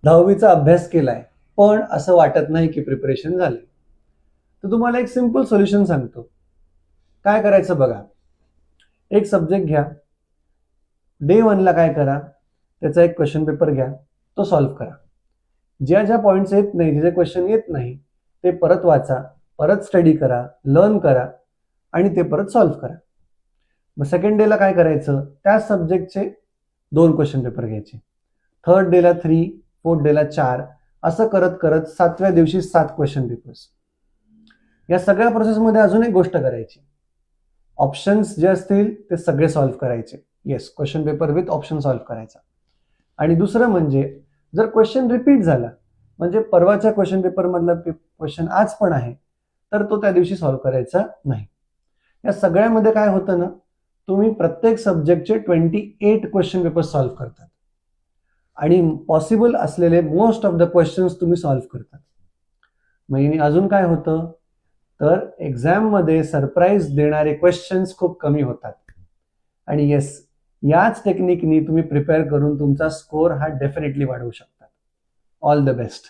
10वीचा अभ्यास केलाय पण असं वाटत नाही की प्रिपरेशन झाले, तर तुम्हाला एक सिंपल सोल्युशन सांगतो. काय करायचं बघा, एक सब्जेक्ट घ्या, डे 1ला काय करा, त्याचा एक क्वेश्चन पेपर घ्या, तो सॉल्व्ह करा. ज्या ज्या पॉईंट्स येत नाही, जे जे क्वेश्चन येत नाही, ते परत वाचा, परत स्टडी करा, लर्न करा आणि ते परत सॉल्व्ह करा. मग सेकंड डेला काय करायचं, त्या सब्जेक्टचे 2 क्वेश्चन पेपर घ्यायचे, थर्ड डेला 3, फोर्थ डेला 4, असं करत करत 7व्या दिवशी 7 क्वेश्चन पेपर्स. या सगळ्या प्रोसेसमध्ये अजून एक गोष्ट करायची, ऑप्शन्स जे असतील ते सगळे सॉल्व्ह करायचे. Yes, question paper with option solve करायचा. आणि दुसरं म्हणजे जर क्वेश्चन रिपीट झाला, म्हणजे परवाच्या क्वेश्चन पेपर मधला क्वेश्चन आज पण आहे, तर तो त्या दिवशी सॉल्व्ह करायचा नाही. या सगळ्यामध्ये काय होतं ना, तुम्ही प्रत्येक सब्जेक्टचे 28 क्वेश्चन पेपर सॉल्व्ह करतात आणि पॉसिबल असलेले मोस्ट ऑफ द क्वेश्चन्स तुम्ही सॉल्व्ह करतात. मग अजून काय होतं, तर एक्झाममध्ये सरप्राईज देणारे क्वेश्चन्स खूप कमी होतात. आणि येस, याच टेक्निकनी तुम्ही प्रिपेअर करून तुमचा स्कोर हा डेफिनेटली वाढवू शकता. All the best.